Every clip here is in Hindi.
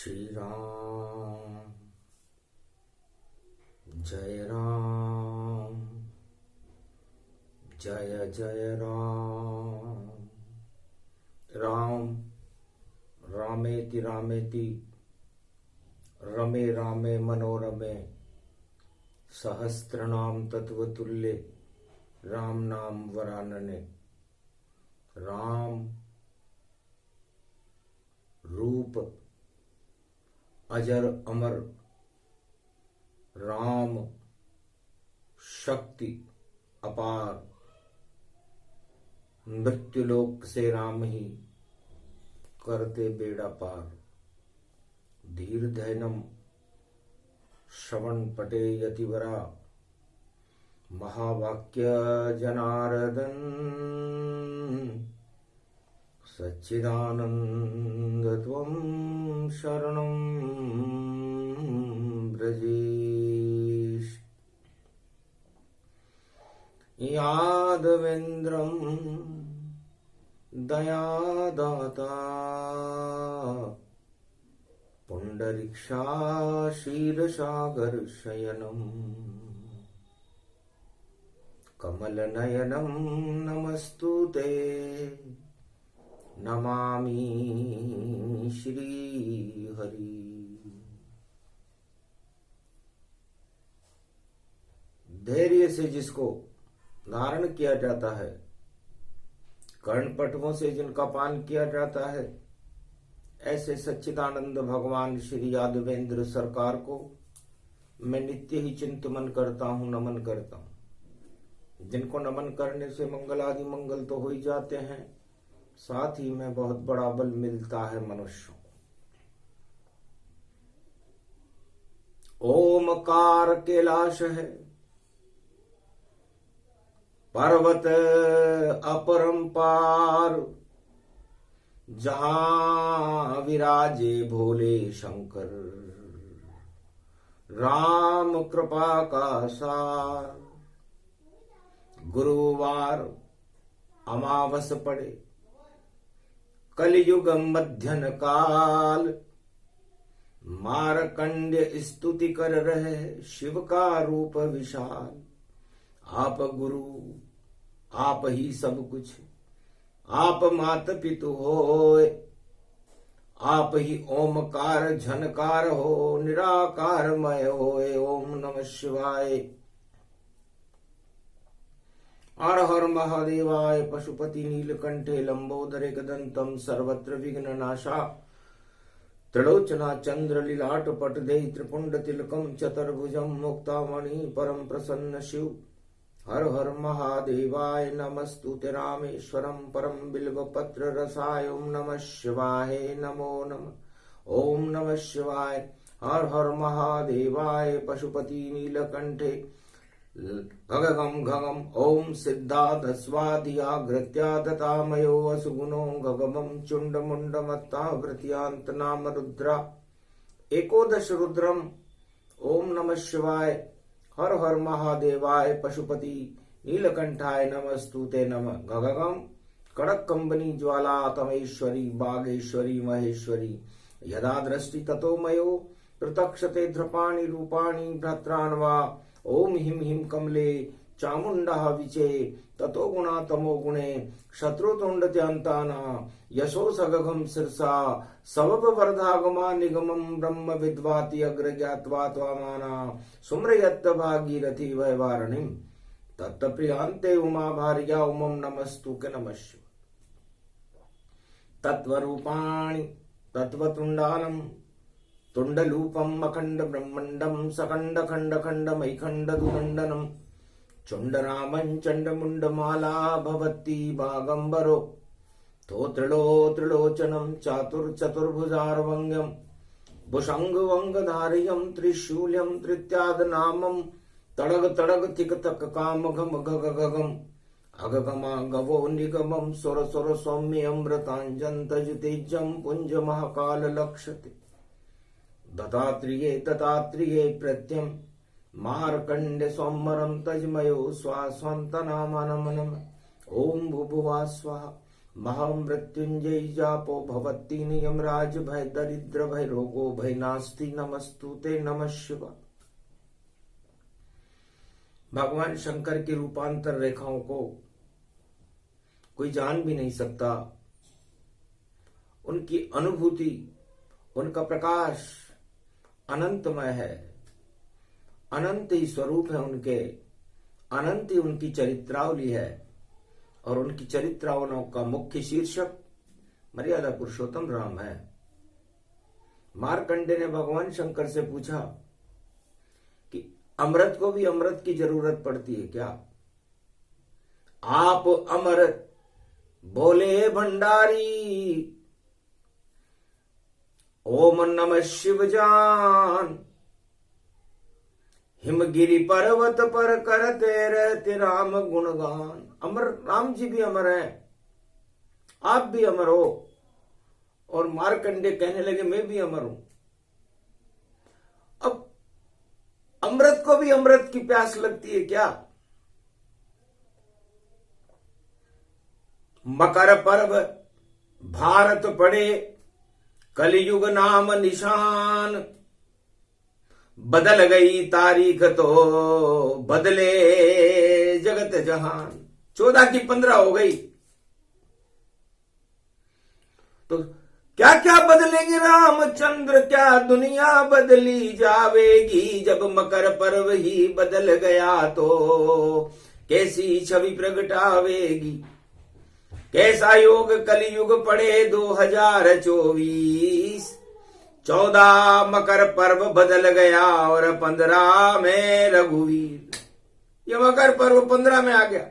श्री राम जय राम जय जय राम। राम रामेति रामेति रमे रामे मनोरमे सहस्रनाम तत्वतुल्य राम नाम वरानने। राम रूप अजर अमर, राम शक्ति अपार, मृत्युलोक से राम ही करते बेड़ा पार। धीर धैनम श्रवण पटे यतिवरा, महावाक्य जनार्दन सच्चिदानंद त्वं शरणं व्रजेश। यादवेन्द्रं दयादाता पुंडरीक्षा क्षीरसागर शयनम् कमलनयनं नमस्तुते नमामि श्री हरि। धैर्य से जिसको धारण किया जाता है, कर्णपटवों से जिनका पान किया जाता है, ऐसे सच्चिदानंद भगवान श्री यादवेंद्र सरकार को मैं नित्य ही चिंतन करता हूँ, नमन करता हूँ। जिनको नमन करने से मंगल आदि मंगल तो हो ही जाते हैं, साथ ही में बहुत बड़ा बल मिलता है मनुष्यों को। ओमकार कैलाश है, पर्वत अपरंपार, जहां विराजे भोले शंकर, राम कृपा का सार। गुरुवार अमावस पड़े, कलयुग मध्यन काल, मारकंड्य स्तुति कर रहे शिव का रूप विशाल। आप गुरु आप ही सब कुछ, आप मात पितु होय, आप ही ओमकार झनकार हो, निराकार मय होय। ओम नमः शिवाय। हर हर महादेवाय। पशुपति नीलकंठे लंबोदरे गदंतम सर्वत्र विघ्न नाशा, त्रिलोचना चंद्र लीलाट पटदे त्रिपुंड तिलकम चतुर्भुजम मुक्तामणि परम प्रसन्न शिव। हर हर महादेवाय। नमस्तुते रामेश्वरम परम बिल्व पत्र रसाय। ओम नमः शिवाय नमो नमः। ओम नमः शिवाय। हर हर महादेवाय। पशुपति नीलकंठे गगगम गगम ओम सिद्धार्थ स्वादियाग्रत्या दतामयो असुगुणो गगमं चुंड मुंड मत्ता वृत्यांत नाम रुद्रा एकोदश रुद्रम। ओम नमः शिवाय। हर हर महादेवाय। पशुपति नीलकंठाय नमस्तुते नमः। गगगम कड़क कंबनी ज्वाला तमेश्वरी बागेश्वरी महेश्वरी, यदा दृष्टि ततो मयो प्रतक्षते ध्रपाणि रूपाणि भ्रात्रान्वा। ओम हिम हिम कमले चामुंडा विचे, ततो गुणा तमो गुणे शत्रुतुंडत्यांताना। यशो सगघम सिरसा सबब वर्धागमा निगमम ब्रह्म विद्वाति अग्र ज्ञात्वा त्वामाना। सुम्रयत्त भागीरथी वैवारणिम तत्प्रियांते उमा भार्या। उमम नमस्तुके नमः शिवाय। तत्वरूपाणि तत्वतुंडालम, तुंडलूपम अखंड ब्रह्मंडम सकंड खंड खंड मैखंड दुदंडनम। चुंडरामं चंडमुंडमाला भवती बागंबरो, तो त्रिलोचनम चातुर्चतुर्भुजार्वंग्यम। भुषंग वंगधारियम त्रिशूल्यम तृत्याद नामम। तड़ग तड़ग तिक तक काम घम गग गगम, अगगमा गवो निगमम। सुर सुर सौम्य अमृतांजन तज तेजम पुंज महाकाल लक्षते। दत्तात्रेये दत्तात्रेये प्रत्यम मार्कंडे सोमरम तजमयो स्वास्वंतनामनमनम। ओम भुभुवा स्वाहा महामृत्युंजय जापो भवत्तीन यमराज भय दरिद्र भय रोगो भय नास्ति नमस्तुते नमः शिवाय। भगवान शंकर की रूपांतर रेखाओं को कोई जान भी नहीं सकता। उनकी अनुभूति, उनका प्रकाश अनंतमय है, अनंत ही स्वरूप है उनके, अनंत ही उनकी चरित्रावली है। और उनकी चरित्रावलियों का मुख्य शीर्षक मर्यादा पुरुषोत्तम राम है। मार्कंडे ने भगवान शंकर से पूछा कि अमृत को भी अमृत की जरूरत पड़ती है क्या? आप अमृत बोले भंडारी, ओम नमः शिव जान। हिमगिरी पर्वत पर करते रहते राम गुणगान। अमर राम जी भी अमर हैं, आप भी अमर हो। और मार्कंडे कहने लगे मैं भी अमर हूं। अब अमृत को भी अमृत की प्यास लगती है क्या? मकर पर्व भारत पड़े, कलयुग नाम निशान। बदल गई तारीख तो बदले जगत जहान। 14 की 15 हो गई तो क्या क्या बदलेंगे रामचंद्र, क्या दुनिया बदली जावेगी। जब मकर पर्व ही बदल गया तो कैसी छवि प्रगटावेगी। कैसा योग कलयुग पड़े 2024। 14 मकर पर्व बदल गया और 15 में रघुवीर। ये मकर पर्व 15 में आ गया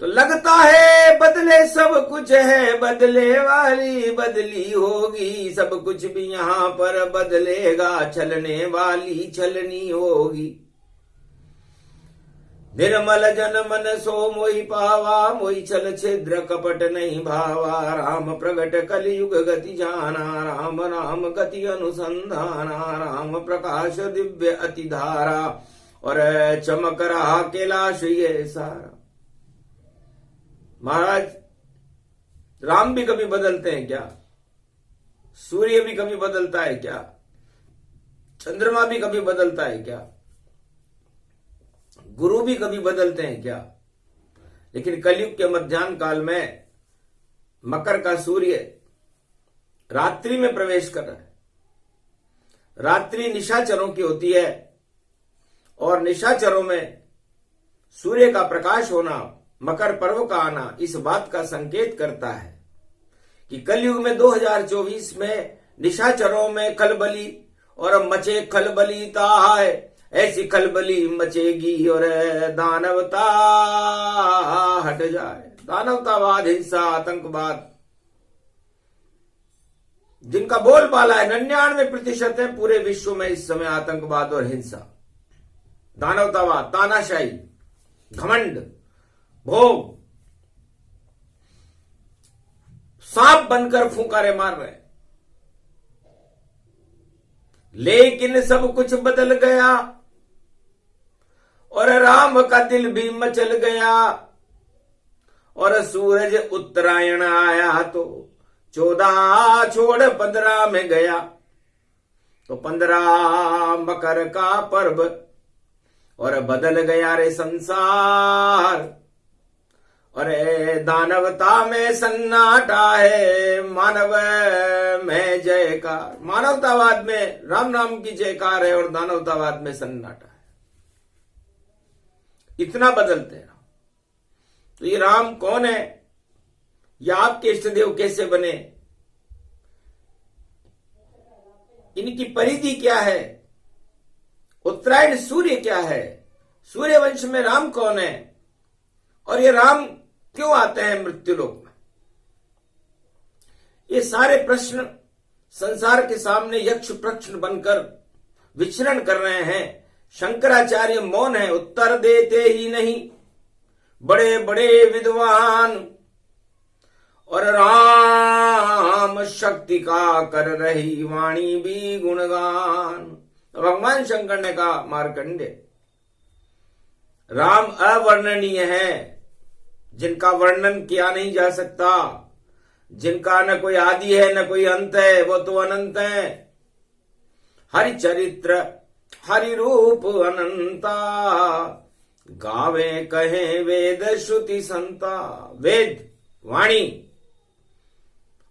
तो लगता है बदले सब कुछ है, बदले वाली बदली होगी। सब कुछ भी यहां पर बदलेगा, छलने वाली छलनी होगी। निर्मल जन मन सो मोहि पावा, मोहि छल छिद्र कपट नहीं भावा। राम प्रगट कलयुग गति जाना, राम राम गति अनुसंधाना। राम प्रकाश दिव्य अति धारा, और चमक रहा कैलाश ये सारा। महाराज राम भी कभी बदलते हैं क्या? सूर्य भी कभी बदलता है क्या? चंद्रमा भी कभी बदलता है क्या? गुरु भी कभी बदलते हैं क्या? लेकिन कलयुग के मध्याह्न काल में मकर का सूर्य रात्रि में प्रवेश कर रहा है। रात्रि निशाचरों की होती है और निशाचरों में सूर्य का प्रकाश होना, मकर पर्व का आना इस बात का संकेत करता है कि कलयुग में 2024 में निशाचरों में खलबली और मचे खलबलीता है। ऐसी खलबली मचेगी और दानवता हट जाए। दानवतावाद, हिंसा, आतंकवाद जिनका बोलबाला है 99% है पूरे विश्व में इस समय आतंकवाद और हिंसा, दानवतावाद, तानाशाही, घमंड, भोग, सांप बनकर फुंकारे मार रहे हैं। लेकिन सब कुछ बदल गया और राम का दिल भी मचल गया। और सूरज उत्तरायण आया तो 14 छोड़ 15 में गया। तो 15 मकर का पर्व और बदल गया रे संसार। और दानवता में सन्नाटा है, मानव में जयकार। मानवतावाद में राम नाम की जयकार है और दानवतावाद में सन्नाटा है। इतना बदलते हैं। तो ये राम कौन है? या आपके इष्टदेव कैसे बने? इनकी परिधि क्या है? उत्तरायण सूर्य क्या है? सूर्य वंश में राम कौन है? और ये राम क्यों आते हैं मृत्युलोक में? ये सारे प्रश्न संसार के सामने यक्ष प्रश्न बनकर विचरण कर रहे हैं। शंकराचार्य मौन है, उत्तर देते ही नहीं। बड़े बड़े विद्वान और राम शक्ति का कर रही वाणी भी गुणगान। भगवान शंकर ने कहा, मार्कंडे राम अवर्णनीय है, जिनका वर्णन किया नहीं जा सकता, जिनका न कोई आदि है न कोई अंत है, वो तो अनंत है। हरि चरित्र हरि रूप अनंता, गावे कहे वेद श्रुति संता। वेद वाणी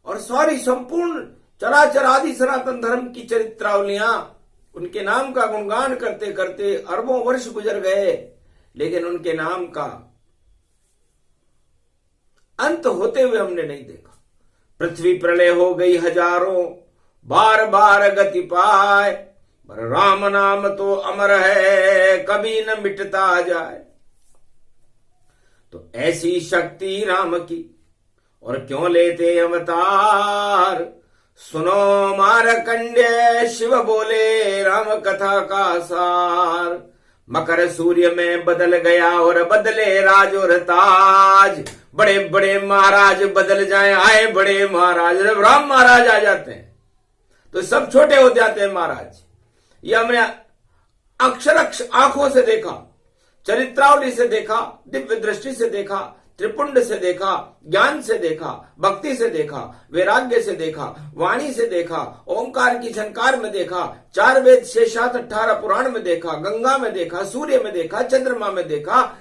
और सारी संपूर्ण चराचर आदि सनातन धर्म की चरित्रावलियां, उनके नाम का गुणगान करते करते अरबों वर्ष गुजर गए, लेकिन उनके नाम का अंत होते हुए हमने नहीं देखा। पृथ्वी प्रलय हो गई हजारों, बार बार गति पाए, पर राम नाम तो अमर है, कभी न मिटता जाए। तो ऐसी शक्ति राम की, और क्यों लेते अवतार। सुनो मारकंडे, शिव बोले राम कथा का सार। मकर सूर्य में बदल गया और बदले राज और ताज। बड़े बड़े महाराज बदल जाएं, आए बड़े महाराज। जब राम महाराज आ जाते हैं तो सब छोटे हो जाते हैं महाराज। ये हमने अक्षर आंखों से देखा, चरित्रावली से देखा, दिव्य दृष्टि से देखा, त्रिपुंड से देखा, ज्ञान से देखा, भक्ति से देखा, वैराग्य से देखा, वाणी से देखा, ओंकार की झनकार में देखा, 4 वेद 6 18 पुराण में देखा, गंगा में देखा, सूर्य में देखा, चंद्रमा में देखा।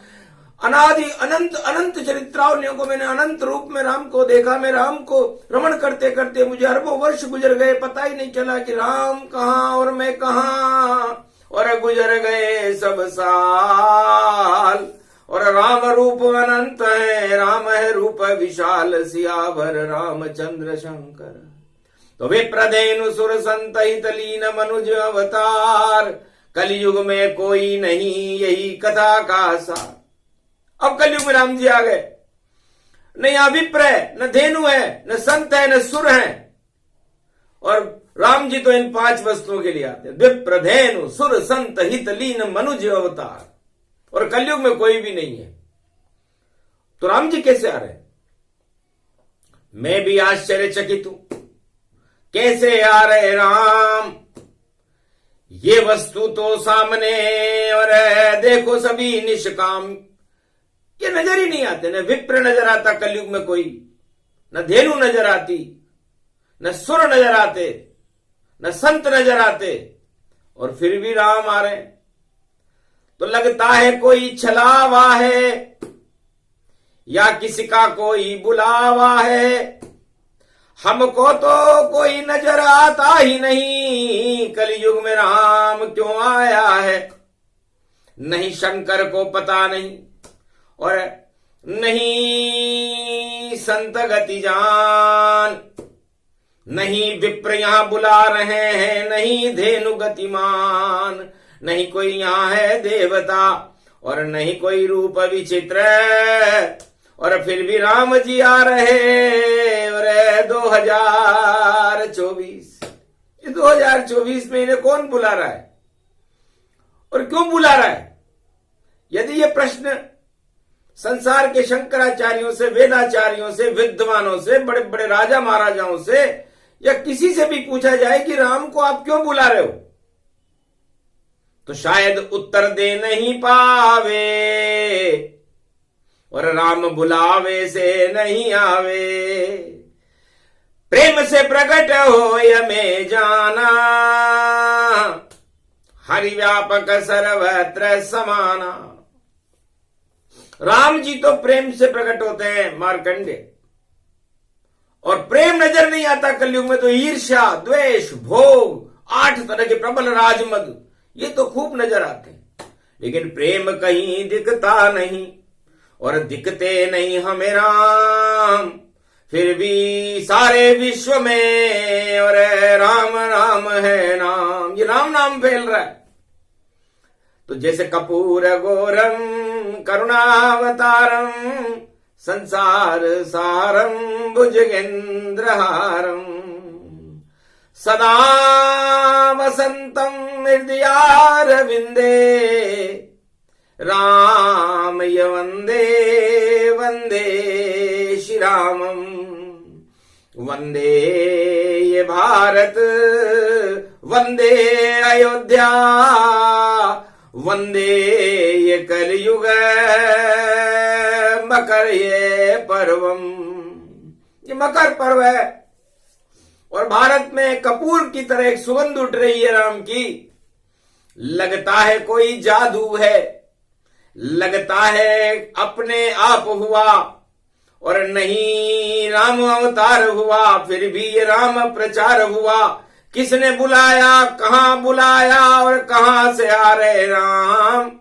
अनादि अनंत अनंत चरित्रावलियों को मैंने अनंत रूप में राम को देखा। मैं राम को रमण करते करते मुझे अरबों वर्ष गुजर गए, पता ही नहीं चला कि राम कहां और मैं कहां। और गुजर गए सब साल, और राम रूप अनंत है, राम है रूप विशाल, सियावर रामचंद्र शंकर। तो विप्रधेनु सुर संत हित लीन मनुज अवतार। कलयुग में कोई नहीं यही कथा का सार। अब कलयुग में राम जी आ गए, न यहां विप्र है, न धेनु है, न संत है, न सुर है। और राम जी तो इन 5 वस्तुओं के लिए आते हैं, विप्र धेनु सुर संत हित लीन मनुज अवतार। और कलयुग में कोई भी नहीं है, तो राम जी कैसे आ रहे हैं? मैं भी आश्चर्यचकित हूं, कैसे आ रहे राम? ये वस्तु तो सामने और देखो सभी निष्काम। ये नजर ही नहीं आते, न विप्र नजर आता कलयुग में कोई, न धेनु नजर आती, न सुर नजर आते, न संत नजर आते, और फिर भी राम आ रहे। तो लगता है कोई छलावा है, या किसी का कोई बुलावा है। हमको तो कोई नजर आता ही नहीं, कलयुग में राम क्यों आया है? नहीं शंकर को पता नहीं, और नहीं संत गति जान, नहीं विप्र यहां बुला रहे हैं, नहीं धेनु गतिमान, नहीं कोई यहां है देवता, और नहीं कोई रूप विचित्र। और फिर भी राम जी आ रहे, और 2024, ये 2024 में इन्हें कौन बुला रहा है और क्यों बुला रहा है? यदि ये प्रश्न संसार के शंकराचार्यों से, वेदाचार्यों से, विद्वानों से, बड़े बड़े राजा महाराजाओं से, या किसी से भी पूछा जाए कि राम को आप क्यों बुला रहे हो, तो शायद उत्तर दे नहीं पावे। और राम बुलावे से नहीं आवे, प्रेम से प्रकट हो में जाना, हरि व्यापक सर्वत्र समाना। राम जी तो प्रेम से प्रकट होते हैं मार्कंडे, और प्रेम नजर नहीं आता कलयुग में। तो ईर्ष्या, द्वेष, भोग, 8 तरह के प्रबल राजमद, ये तो खूब नजर आते हैं, लेकिन प्रेम कहीं दिखता नहीं, और दिखते नहीं हमें राम। फिर भी सारे विश्व में और राम राम है नाम, ये राम नाम फैल रहा है। तो जैसे कपूर गौरम करुणावतारम, संसार सारम भुजगेंद्रहारम, सदा वसंतम हृदयारविंदे, राम य वंदे वंदे श्रीरामम, वंदे ये भारत, वंदे अयोध्या, वंदे ये कलयुग मकर ये पर्वम। ये मकर पर्व है और भारत में कपूर की तरह एक सुगंध उठ रही है राम की। लगता है कोई जादू है, लगता है अपने आप हुआ, और नहीं राम अवतार हुआ, फिर भी ये राम प्रचार हुआ। किसने बुलाया, कहां बुलाया, और कहां से आ रहे राम,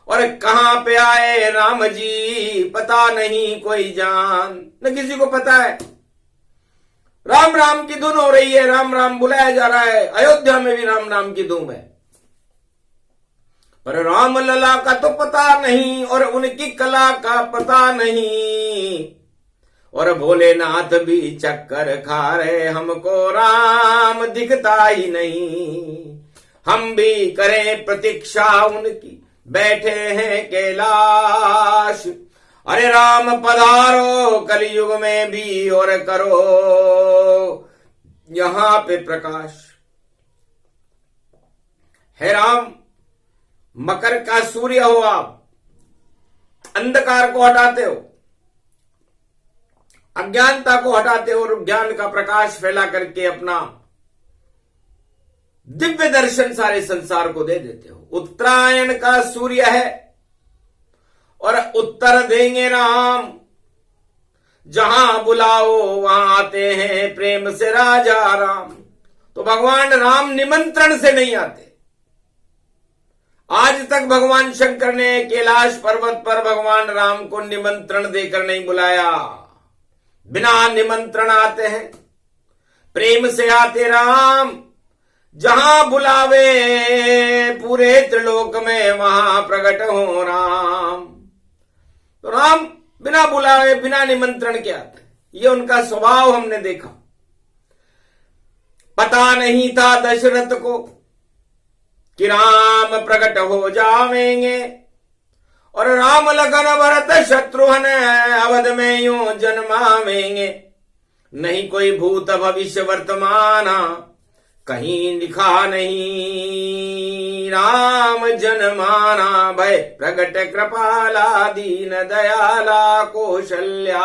और कहां पे आए राम जी, पता नहीं कोई जान न किसी को पता है। राम राम की धुन हो रही है, राम राम बुलाया जा रहा है। अयोध्या में भी राम राम की धूम है, पर राम लला का तो पता नहीं और उनकी कला का पता नहीं। और भोलेनाथ भी चक्कर खा रहे, हमको राम दिखता ही नहीं। हम भी करें प्रतीक्षा उनकी, बैठे हैं कैलाश। अरे राम पधारो कलयुग में भी और करो यहां पे प्रकाश। है राम मकर का सूर्य हो, आप अंधकार को हटाते हो, अज्ञानता को हटाते हो और ज्ञान का प्रकाश फैला करके अपना दिव्य दर्शन सारे संसार को दे देते हो। उत्तरायण का सूर्य है और उत्तर देंगे राम, जहां बुलाओ वहां आते हैं प्रेम से राजा राम। तो भगवान राम निमंत्रण से नहीं आते। आज तक भगवान शंकर ने कैलाश पर्वत पर भगवान राम को निमंत्रण देकर नहीं बुलाया, बिना निमंत्रण आते हैं, प्रेम से आते राम। जहां बुलावे पूरे त्रिलोक में वहां प्रकट हो राम। तो राम बिना बुलावे बिना निमंत्रण के आते हैं, ये उनका स्वभाव हमने देखा। पता नहीं था दशरथ को कि राम प्रकट हो जावेंगे, और राम लखन भरत शत्रुघ्न अवध में यूं जन्मावेंगे। नहीं कोई भूत भविष्य वर्तमाना, कहीं लिखा नहीं राम जन्माना। भय प्रगट कृपाला दीन दयाला कौशल्या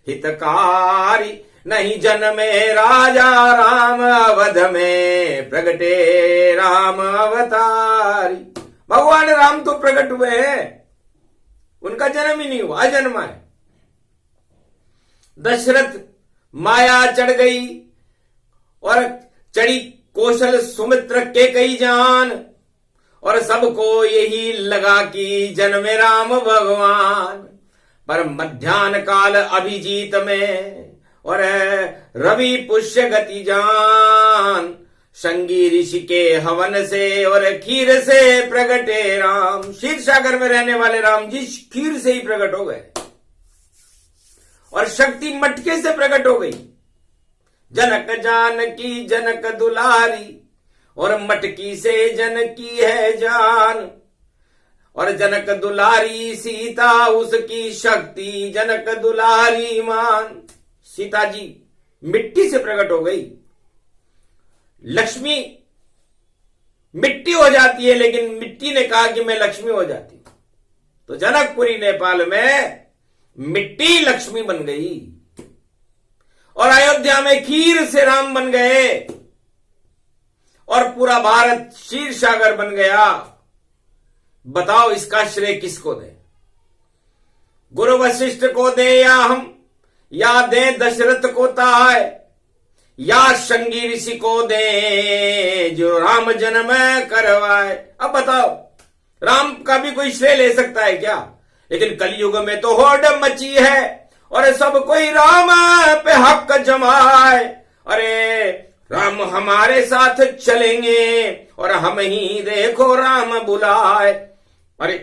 हितकारी, नहीं जन्मे राजा राम अवध में प्रगटे राम अवतारी। भगवान राम तो प्रकट हुए हैं, उनका जन्म ही नहीं हुआ, अजन्मा है। दशरथ माया चढ़ गई और चढ़ी कौशल सुमित्र के कई जान, और सबको यही लगा कि जन्मे राम भगवान। पर मध्यान्ह काल अभिजीत में और रवि पुष्य गति जान, संगी ऋषि के हवन से और खीर से प्रगटे राम। क्षीर सागर में रहने वाले राम जी खीर से ही प्रकट हो गए, और शक्ति मटके से प्रकट हो गई। जनक जानकी जनक दुलारी, और मटकी से जनकी है जान। और जनक दुलारी सीता उसकी शक्ति, जनक दुलारी मान। सीता जी मिट्टी से प्रकट हो गई। लक्ष्मी मिट्टी हो जाती है, लेकिन मिट्टी ने कहा कि मैं लक्ष्मी हो जाती हूं। तो जनकपुरी नेपाल में मिट्टी लक्ष्मी बन गई, और अयोध्या में खीर से राम बन गए, और पूरा भारत क्षीर सागर बन गया। बताओ इसका श्रेय किसको दे? गुरु वशिष्ठ को दे या हम, या दे दशरथ को ताय, या संगी ऋषि को दे जो राम जन्म करवाए। अब बताओ राम का भी कोई श्रेय ले सकता है क्या? लेकिन कलयुग में तो होड़ मची है और सब कोई राम पे हक जमाए। अरे राम हमारे साथ चलेंगे और हम ही देखो राम बुलाए। अरे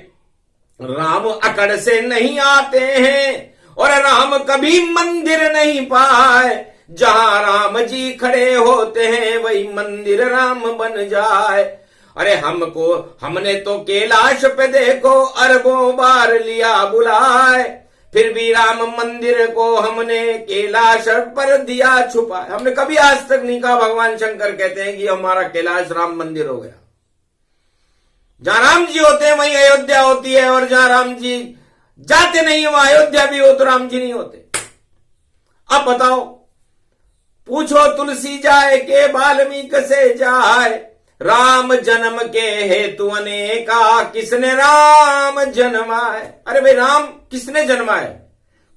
राम अकड़ से नहीं आते हैं और राम कभी मंदिर नहीं पाए। जहां राम जी खड़े होते हैं वही मंदिर राम बन जाए। अरे हमने तो कैलाश पे देखो अरबों बार लिया बुलाए, फिर भी राम मंदिर को हमने कैलाश पर दिया छुपा। हमने कभी आज तक नहीं कहा। भगवान शंकर कहते हैं कि हमारा कैलाश राम मंदिर हो गया। जहां राम जी होते हैं वहीं अयोध्या होती है, और जहां राम जी जाते नहीं हो, अयोध्या भी हो तो राम जी नहीं होते। अब बताओ, पूछो तुलसी जाए के वाल्मीकि से जाए, राम जन्म के हेतु अनेका, किसने राम जन्माए। अरे भाई, राम किसने जन्माए?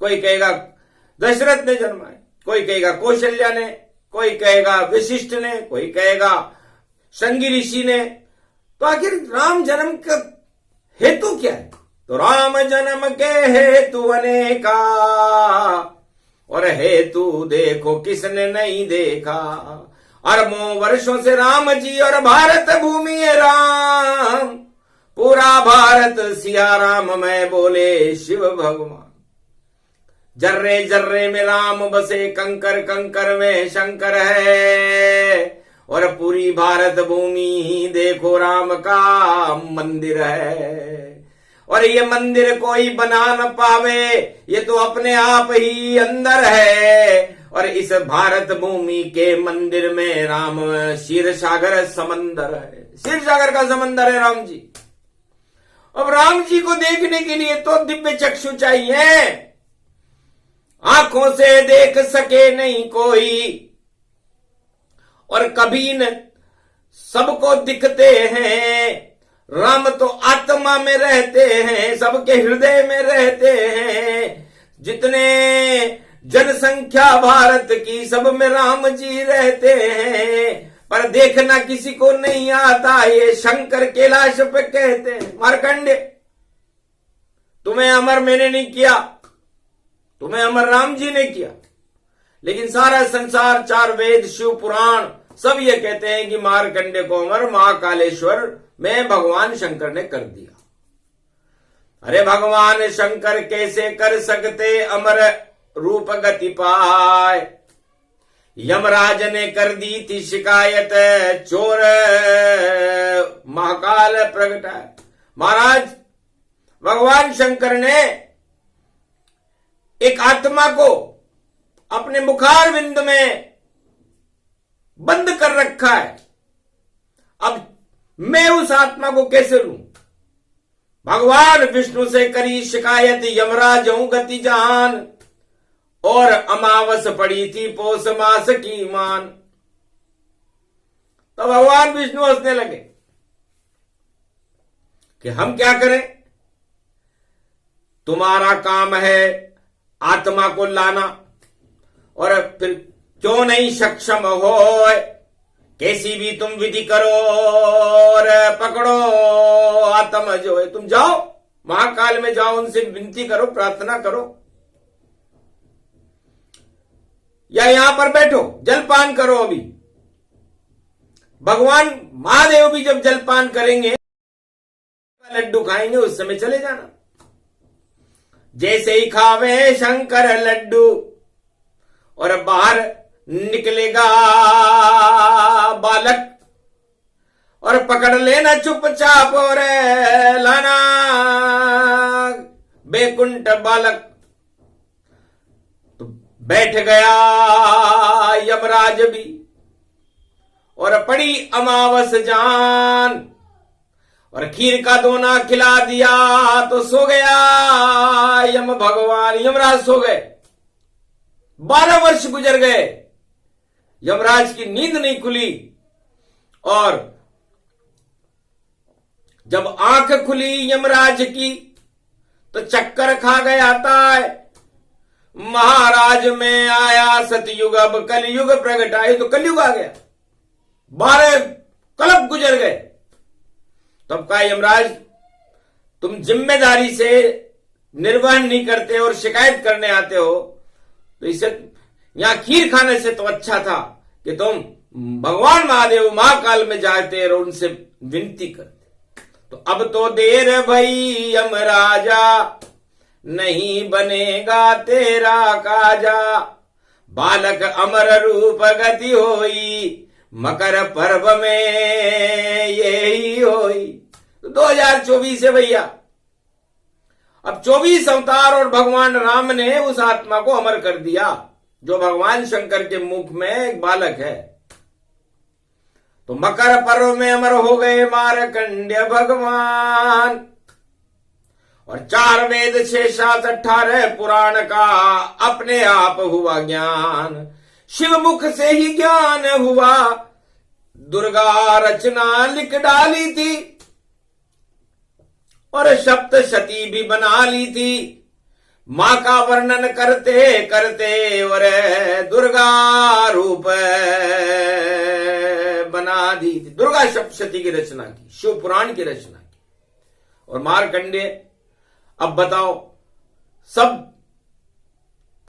कोई कहेगा दशरथ ने जन्माए, कोई कहेगा कौशल्या ने, कोई कहेगा वशिष्ठ ने, कोई कहेगा संगी ऋषि ने। तो आखिर राम जन्म का हेतु क्या है? तो राम जन्म के हेतु अनेका, और हेतु देखो किसने नहीं देखा। अरबों वर्षों से राम जी और भारत भूमि है राम, पूरा भारत सिया राम में बोले शिव भगवान। जर्रे जर्रे में राम बसे, कंकर कंकर में शंकर है, और पूरी भारत भूमि देखो राम का मंदिर है। और ये मंदिर कोई बना न पावे, ये तो अपने आप ही अंदर है। और इस भारत भूमि के मंदिर में राम क्षीर सागर समंदर है, क्षीर सागर का समंदर है राम जी। अब राम जी को देखने के लिए तो दिव्य चक्षु चाहिए, आंखों से देख सके नहीं कोई, और कभी न सबको दिखते हैं। राम तो आत्मा में रहते हैं, सबके हृदय में रहते हैं। जितने जनसंख्या भारत की, सब में राम जी रहते हैं, पर देखना किसी को नहीं आता, ये शंकर कैलाश पे कहते हैं। मार्कंडे, तुम्हें अमर मैंने नहीं किया, तुम्हें अमर राम जी ने किया। लेकिन सारा संसार, चार वेद, शिव पुराण सब ये कहते हैं कि मार्कंडे को अमर महाकालेश्वर में भगवान शंकर ने कर दिया। अरे भगवान शंकर कैसे कर सकते अमर रूप गति पाए? यमराज ने कर दी थी शिकायत, चोर महाकाल प्रगटाए। महाराज, भगवान शंकर ने एक आत्मा को अपने मुखार विंद में बंद कर रखा है। अब मैं उस आत्मा को कैसे लूं? भगवान विष्णु से करी शिकायत, यमराज हूं गति जान, और अमावस पड़ी थी पौष मास की मान। तो भगवान विष्णु हंसने लगे कि हम क्या करें, तुम्हारा काम है आत्मा को लाना, और फिर क्यों नहीं सक्षम हो, कैसी भी तुम विधि करो और पकड़ो आत्मा जो है। तुम जाओ महाकाल में, जाओ उनसे विनती करो, प्रार्थना करो, या यहां पर बैठो जलपान करो। अभी भगवान महादेव भी जब जलपान करेंगे, लड्डू खाएंगे, उस समय चले जाना। जैसे ही खावे शंकर लड्डू, और बाहर निकलेगा बालक, और पकड़ लेना चुपचाप और लाना बैकुंठ बालक। तो बैठ गया यमराज भी, और पड़ी अमावस जान, और खीर का दोना खिला दिया तो सो गया यम भगवान। यमराज सो गए, 12 वर्ष गुजर गए, यमराज की नींद नहीं खुली। और जब आंख खुली यमराज की तो चक्कर खा गया था। महाराज में आया सतयुग, अब कलयुग प्रगटाए। तो कलयुग आ गया, 12 कल्प गुजर गए। तब कहा यमराज, तुम जिम्मेदारी से निर्वहन नहीं करते और शिकायत करने आते हो, तो इससे यहां खीर खाने से तो अच्छा था कि तुम भगवान महादेव महाकाल में जाते और उनसे विनती करते। तो अब तो देर भई यमराजा, नहीं बनेगा तेरा काजा। बालक अमर रूप गति होई, मकर पर्व में यही होई। तो 2024 है भैया, अब 24 अवतार और भगवान राम ने उस आत्मा को अमर कर दिया, जो भगवान शंकर के मुख में एक बालक है। तो मकर पर्व में अमर हो गए मार्कंड्य भगवान, और 4 वेद 6 शास्त्र 18 पुराण का अपने आप हुआ ज्ञान। शिव मुख से ही ज्ञान हुआ, दुर्गा रचना लिख डाली थी और सप्तशती भी बना ली थी। मां का वर्णन करते करते और दुर्गा रूप बना दी थी। दुर्गा सप्तशती की रचना की, शिव पुराण की रचना की। और मार्कंडेय, अब बताओ, सब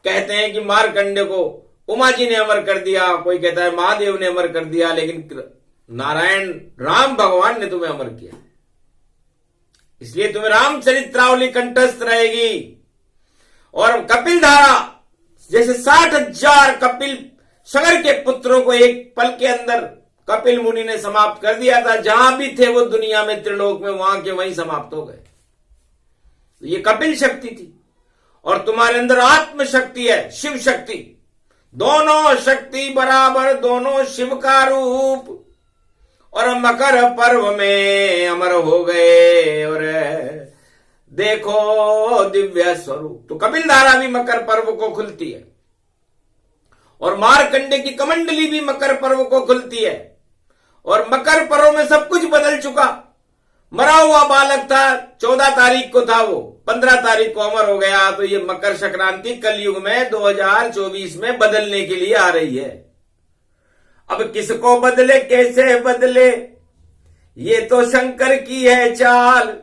कहते हैं कि मार्कंडेय को उमा जी ने अमर कर दिया, कोई कहता है महादेव ने अमर कर दिया, लेकिन नारायण राम भगवान ने तुम्हें अमर किया। इसलिए तुम्हें रामचरित्रावली कंठस्थ रहेगी। और कपिल धारा जैसे 60,000 कपिल सगर के पुत्रों को एक पल के अंदर कपिल मुनि ने समाप्त कर दिया था। जहां भी थे वो दुनिया में, त्रिलोक में, वहां के वहीं समाप्त हो गए। ये कपिल शक्ति थी। और तुम्हारे अंदर आत्म शक्ति है, शिव शक्ति। दोनों शक्ति बराबर, दोनों शिव का रूप। और मकर पर्व में अमर हो गए और देखो दिव्य स्वरूप। तो कपिल धारा भी मकर पर्व को खुलती है और मार्कंडेय की कमंडली भी मकर पर्व को खुलती है। और मकर पर्व में सब कुछ बदल चुका। मरा हुआ बालक था, 14 तारीख को था, वो 15 तारीख को अमर हो गया। तो ये मकर संक्रांति कलयुग में 2024 में बदलने के लिए आ रही है। अब किसको बदले, कैसे बदले, ये तो शंकर की है चाल।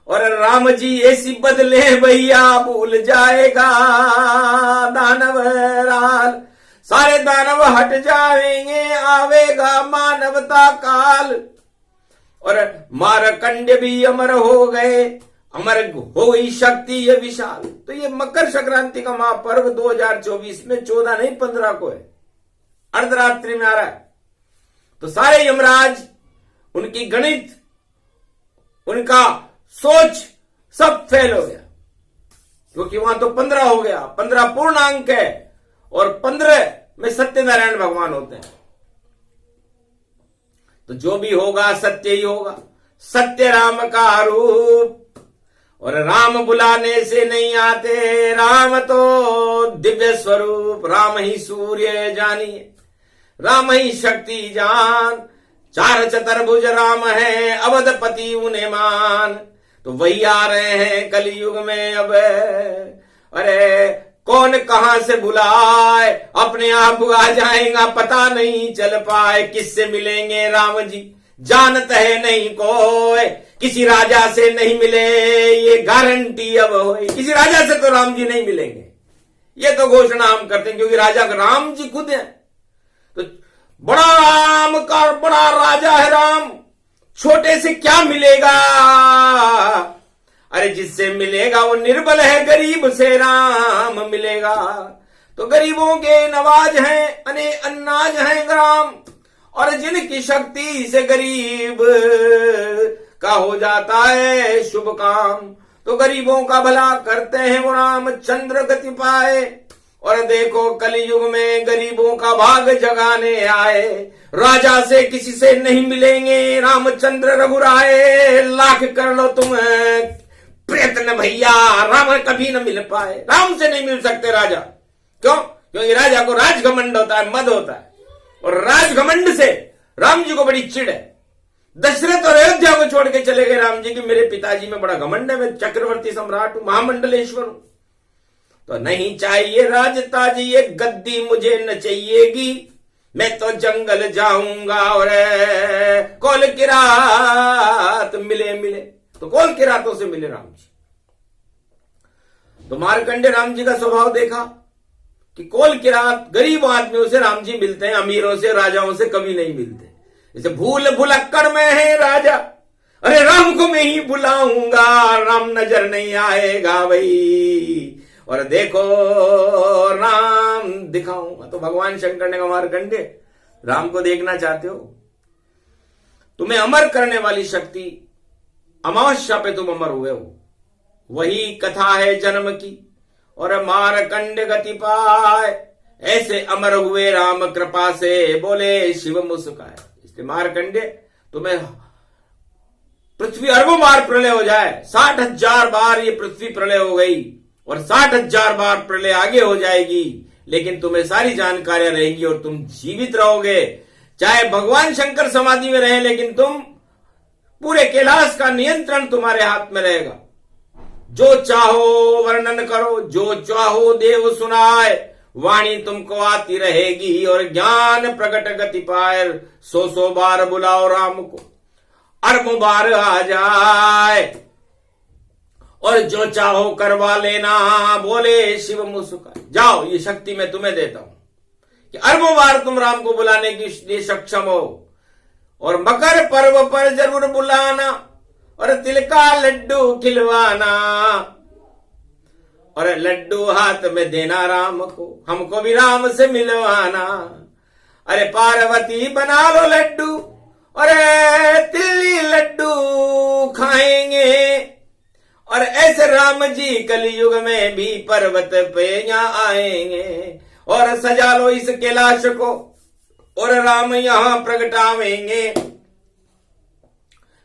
और राम जी ऐसी बदले भैया भूल जाएगा दानव राल। सारे दानव हट जाएंगे, आवेगा मानवता काल। और मार्कंडेय भी अमर हो गए, अमर हो गई शक्ति ये विशाल। तो ये मकर संक्रांति का महापर्व 2024 में 14 नहीं 15 को है, अर्धरात्रि में आ रहा है। तो सारे यमराज, उनकी गणित, उनका सोच सब फेल हो गया, क्योंकि वहां तो 15 हो गया। 15 पूर्णांक है और 15 में सत्यनारायण भगवान होते हैं। तो जो भी होगा सत्य ही होगा। सत्य राम का रूप। और राम बुलाने से नहीं आते, राम तो दिव्य स्वरूप। राम ही सूर्य जानिए, राम ही शक्ति जान। 4 चतुर्भुज राम है, अवधपति उन्हें मान। तो वही आ रहे हैं कलयुग में अब। अरे कौन कहां से बुलाए, अपने आप आ जाएगा, पता नहीं चल पाए। किससे मिलेंगे राम जी, जानत है नहीं कोई। किसी राजा से नहीं मिले, ये गारंटी अब हो। किसी राजा से तो राम जी नहीं मिलेंगे, ये तो घोषणा हम करते हैं, क्योंकि राजा राम जी खुद है। तो बड़ा राम का बड़ा राजा है राम, छोटे से क्या मिलेगा। अरे जिससे मिलेगा वो निर्बल है, गरीब से राम मिलेगा। तो गरीबों के नवाज हैं, अने अन्नाज हैं ग्राम। और जिनकी शक्ति से गरीब का हो जाता है शुभ काम, तो गरीबों का भला करते हैं वो रामचंद्र गति पाए। और देखो कलयुग में गरीबों का भाग जगाने आए। राजा से किसी से नहीं मिलेंगे रामचंद्र रघुराए। लाख कर लो तुम प्रयत्न भैया, राम कभी न मिल पाए। राम से नहीं मिल सकते राजा। क्यों? क्योंकि राजा को राजघमंड होता है, मद होता है। और राजघमंड से राम जी को बड़ी चिढ़ है। दशरथ और अयोध्या को छोड़ के चले गए राम जी की मेरे पिताजी में बड़ा घमंड है, मैं चक्रवर्ती सम्राट हूं, महामंडलेश्वर हूं। तो नहीं चाहिए राजताज, ये गद्दी मुझे न चाहिएगी। मैं तो जंगल जाऊंगा और कोल किरात मिले मिले। तो कौन किरातों से मिले राम जी। तो मार्कंडेय राम जी का स्वभाव देखा कि कोल किरात गरीब आदमियों से राम जी मिलते हैं, अमीरों से राजाओं से कभी नहीं मिलते। जैसे भूल भुलक्कड़ में है राजा, अरे राम को मैं ही बुलाऊंगा, राम नजर नहीं आएगा भाई। और देखो राम दिखाऊंगा। तो भगवान शंकर ने कहा मार्कंडेय राम को देखना चाहते हो, तुम्हें अमर करने वाली शक्ति, अमावस्या पे तुम अमर हुए हो, वही कथा है जन्म की। और मार्कंडेय गति पाए, ऐसे अमर हुए राम कृपा से, बोले शिव मुस्काए। इसलिए मार्कंडेय तुम्हें पृथ्वी अरबों बार प्रलय हो जाए, 60,000 बार ये पृथ्वी प्रलय हो गई और 60,000 बार प्रलय आगे हो जाएगी, लेकिन तुम्हें सारी जानकारियां रहेगी और तुम जीवित रहोगे। चाहे भगवान शंकर समाधि में रहे, लेकिन तुम पूरे कैलाश का नियंत्रण तुम्हारे हाथ में रहेगा। जो चाहो वर्णन करो, जो चाहो देव सुनाए, वाणी तुमको आती रहेगी और ज्ञान प्रकट गति पाए। 100 बार बुलाओ राम को, अरबों बार आ जाए और जो चाहो करवा लेना, बोले शिव मुस्काए। जाओ, ये शक्ति मैं तुम्हें देता हूं कि अरबों बार तुम राम को बुलाने के लिए सक्षम हो। और मकर पर्व पर जरूर बुलाना और तिल का लड्डू खिलवाना और लड्डू हाथ में देना राम को, हमको भी राम से मिलवाना। अरे पार्वती बना लो लड्डू, अरे तिल्ली लड्डू खाएंगे। और ऐसे राम जी कलयुग में भी पर्वत पे यहाँ आएंगे और सजा लो इस कैलाश को और राम यहां प्रगटावेंगे।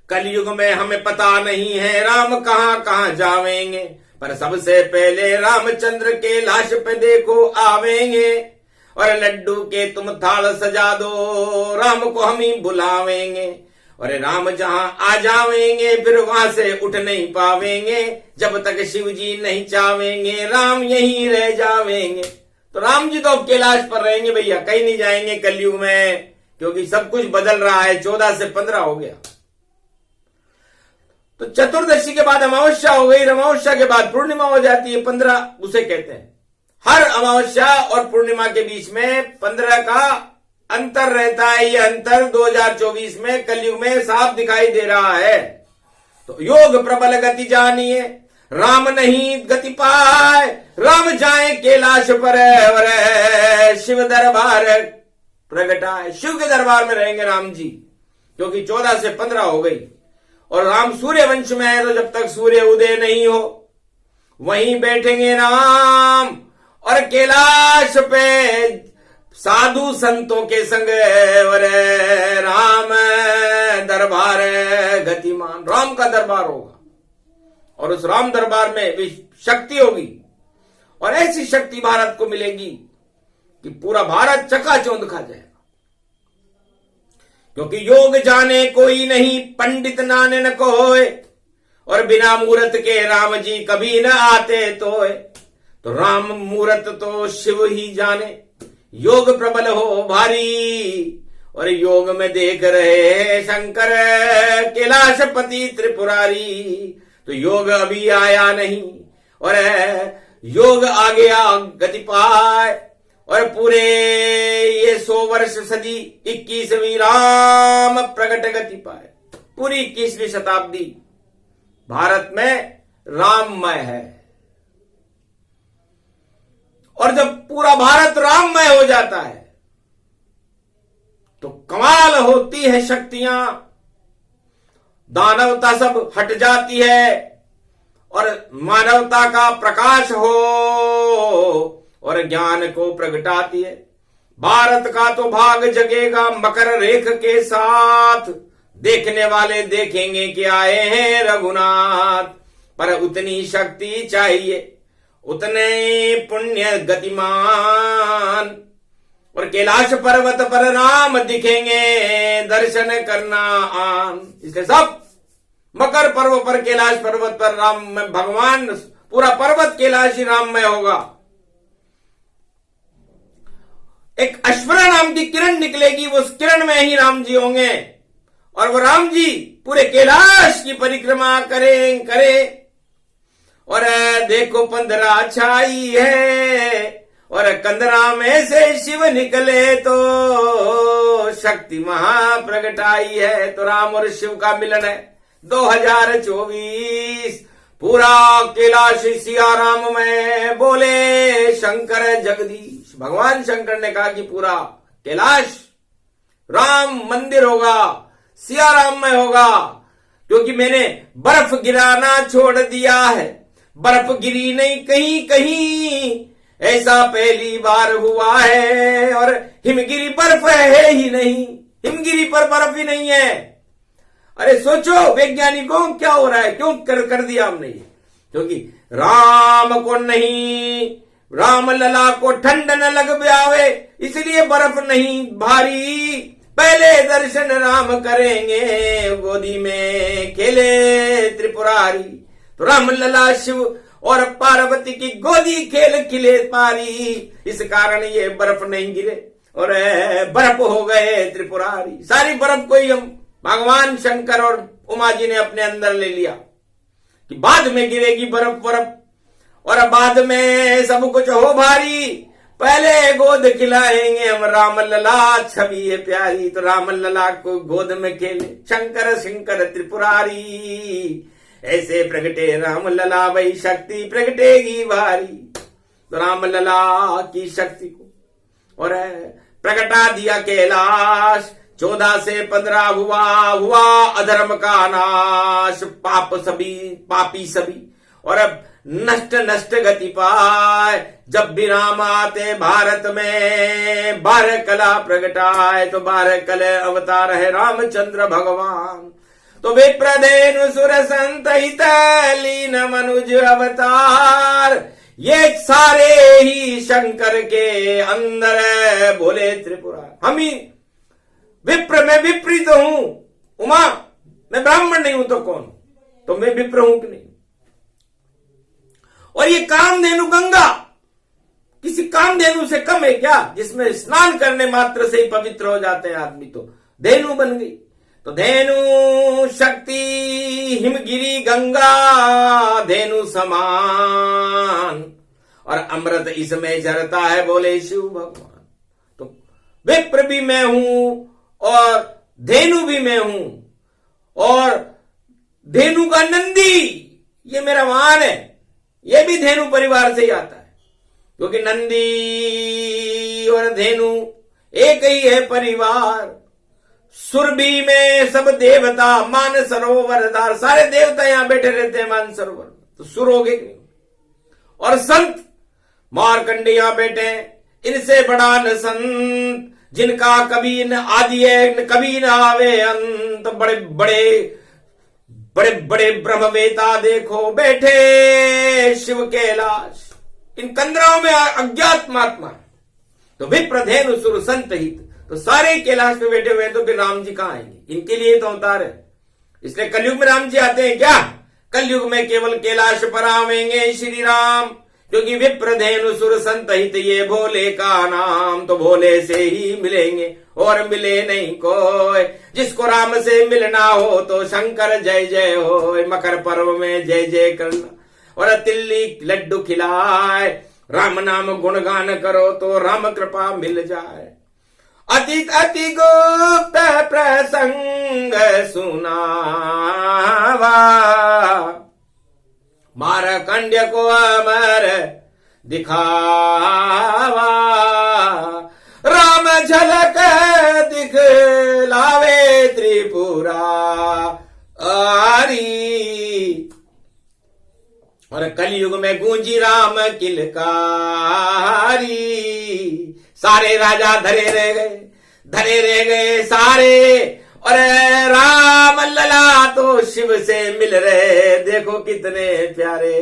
कलयुग में हमें पता नहीं है राम कहां कहां जावेंगे, पर सबसे पहले रामचंद्र के लाश पे देखो आवेंगे। और लड्डू के तुम थाल सजा दो, राम को हम ही बुलावेंगे। और राम जहां आ जावेंगे फिर वहां से उठ नहीं पावेंगे, जब तक शिव जी नहीं चावेंगे राम यहीं रह जावेंगे। तो राम जी तो कैलाश पर रहेंगे भैया, कहीं नहीं जाएंगे कलयुग में, क्योंकि सब कुछ बदल रहा है। 14 से 15 हो गया, तो चतुर्दशी के बाद अमावस्या हो गई, अमावस्या के बाद पूर्णिमा हो जाती है। 15 उसे कहते हैं। हर अमावस्या और पूर्णिमा के बीच में 15 का अंतर रहता है। ये अंतर 2024 में कलयुग में साफ दिखाई दे रहा है। तो योग प्रबल गति जानिए, राम नहीं गति पाए, राम जाए कैलाश पर और शिव दरबार प्रगटाए। शिव के दरबार में रहेंगे राम जी, क्योंकि 14 से 15 हो गई। और राम सूर्य वंश में है, तो जब तक सूर्य उदय नहीं हो वहीं बैठेंगे राम और कैलाश पे साधु संतों के संग और राम दरबार गतिमान। राम का दरबार होगा और उस राम दरबार में भी शक्ति होगी और ऐसी शक्ति भारत को मिलेगी कि पूरा भारत चकाचौंध खा जाएगा। क्योंकि योग जाने कोई नहीं, पंडित नाने न कोय, और बिना मूरत के राम जी कभी न आते तोय। तो राम मूरत तो शिव ही जाने, योग प्रबल हो भारी। और योग में देख रहे शंकर कैलाशपति त्रिपुरारी। तो योग अभी आया नहीं और योग आ गया गति पाए। और पूरे ये 100 वर्ष सदी 21वीं राम प्रगट गति पाए। पूरी 21वीं शताब्दी भारत में राममय है। और जब पूरा भारत राममय हो जाता है तो कमाल होती है शक्तियां, दानवता सब हट जाती है और मानवता का प्रकाश हो और ज्ञान को प्रगटाती है। भारत का तो भाग जगेगा मकर रेख के साथ, देखने वाले देखेंगे कि आए हैं रघुनाथ। पर उतनी शक्ति चाहिए, उतने पुण्य गतिमान। और कैलाश पर्वत पर राम दिखेंगे, दर्शन करना आन। इसलिए सब मकर पर्व पर कैलाश पर्वत पर राम भगवान, पूरा पर्वत कैलाश ही राममय होगा। एक अश्वरा नाम की किरण निकलेगी, उस किरण में ही राम जी होंगे और वो राम जी पूरे कैलाश की परिक्रमा करें। और देखो 15 छाई है और कंदरा में से शिव निकले तो शक्ति महाप्रगटाई है। तो राम और शिव का मिलन है 2024। पूरा कैलाश सिया राम में बोले शंकर जगदीश। भगवान शंकर ने कहा कि पूरा कैलाश राम मंदिर होगा, सिया राम में होगा, क्योंकि मैंने बर्फ गिराना छोड़ दिया है। बर्फ गिरी नहीं कहीं कहीं, ऐसा पहली बार हुआ है। और हिमगिरी बर्फ है ही नहीं, हिमगिरी पर बर्फ ही नहीं है। अरे सोचो वैज्ञानिकों क्या हो रहा है, क्यों कर दिया हमने ये? क्योंकि राम को नहीं, राम लला को ठंड न लग ब्यावे, इसलिए बर्फ नहीं भारी, पहले दर्शन राम करेंगे, गोदी में खेले त्रिपुरारी। तो राम लला शिव और पार्वती की गोदी खेल खिले पारी, इस कारण ये बर्फ नहीं गिरे और बर्फ हो गए त्रिपुरारी। सारी बर्फ को ही हम भगवान शंकर और उमा जी ने अपने अंदर ले लिया कि बाद में गिरेगी बर्फ और बाद में सब कुछ हो भारी, पहले गोद खिलाएंगे हम राम लला, छवि ये प्यारी। तो राम लला को गोद में खेले शंकर शंकर त्रिपुरारी, ऐसे प्रगटे राम लला वही शक्ति प्रगटेगी भारी। तो राम लला की शक्ति को और प्रगटा दिया कैलाश, 14 से 15 हुआ अधर्म का नाश, पापी सभी और अब नष्ट गति पाए। जब भी राम आते भारत में 12 कला प्रगटाए, तो 12 कला अवतार है रामचंद्र भगवान। तो विप्रधेनु सुर संत हित लीन मनुज अवतार, ये सारे ही शंकर के अंदर बोले त्रिपुरा। हम ही विप्र में विपरीत हूं, उमा मैं ब्राह्मण नहीं हूं तो कौन, तो मैं विप्र हूं कि नहीं? और ये कामधेनु गंगा किसी कामधेनु से कम है क्या, जिसमें स्नान करने मात्र से ही पवित्र हो जाते हैं आदमी? तो धेनु बन गई। तो धेनु शक्ति हिमगिरी गंगा धेनु समान, और अमृत इसमें झरता है बोले शिव भगवान। तो विप्र भी मैं हूं और धेनु भी मैं हूं, और धेनु का नंदी ये मेरा वाहन है, ये भी धेनु परिवार से ही आता है, क्योंकि नंदी और धेनु एक ही है परिवार। सुरभि में सब देवता मान सरोवर धार, सारे देवता यहां बैठे रहते हैं मान सरोवर, तो सुर हो गए। और संत मारकंडे यहां बैठे, इनसे बड़ा न संत, जिनका कभी न आदि है कभी न आवे अंत। बड़े बड़े बड़े बड़े ब्रह्मवेता देखो बैठे शिव कैलाश, इन कंदराओं में अज्ञात महात्मा। तो विप्रधेनु सुर संत हित, तो सारे कैलाश पे बैठे हुए हैं, तो फिर राम जी कहां आएंगे? इनके लिए तो अवतार है, इसलिए कलयुग में राम जी आते हैं क्या? कलयुग में केवल कैलाश पर आवेंगे श्री राम, क्योंकि विप्रधेनु सुर संत हित ये भोले का नाम। तो भोले से ही मिलेंगे और मिले नहीं कोई, जिसको राम से मिलना हो तो शंकर जय जय हो। मकर पर्व में जय जय करना और तिल्ली लड्डू खिलाए, राम नाम गुणगान करो तो राम कृपा मिल जाए। अति अति गुप्त प्रसंग सुनावा, मारकंड्य को अमर दिखावा, राम झलक दिखलावे त्रिपुरा आरी। और कलयुग में गूंजी राम किलकारी, सारे राजा धरे रह गए सारे, और राम लला तो शिव से मिल रहे, देखो कितने प्यारे।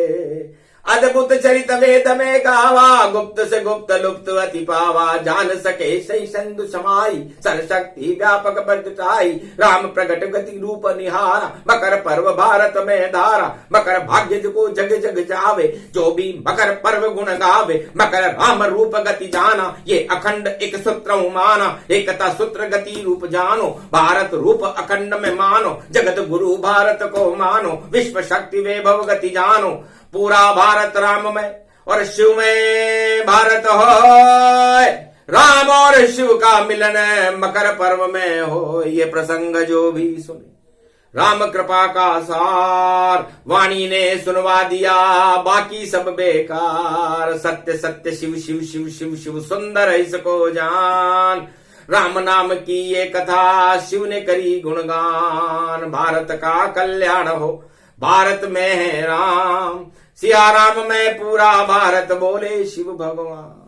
अद्भुत चरित वेद में गावा, गुप्त से गुप्त लुप्त अति पावा, जान सके सही संग समाई, सर्वशक्ति व्यापक बरताई, राम प्रगट गति रूप निहारा, मकर पर्व भारत में धारा, मकर भाग्य को जग जग जावे, जो भी मकर पर्व गुण गावे, मकर राम रूप गति जाना, ये अखंड एक सूत्र माना, एकता सूत्र गति रूप जानो, भारत रूप अखंड में मानो, जगत गुरु भारत को मानो, विश्व शक्ति वैभव गति जानो, पूरा भारत राम में और शिव में भारत हो, राम और शिव का मिलन मकर पर्व में हो। ये प्रसंग जो भी सुने, राम कृपा का सार वाणी ने सुनवा दिया, बाकी सब बेकार। सत्य सत्य शिव शिव शिव शिव शिव सुंदर इसको जान, राम नाम की ये कथा शिव ने करी गुणगान। भारत का कल्याण हो, भारत में है राम, सिया राम में पूरा भारत बोले शिव भगवान।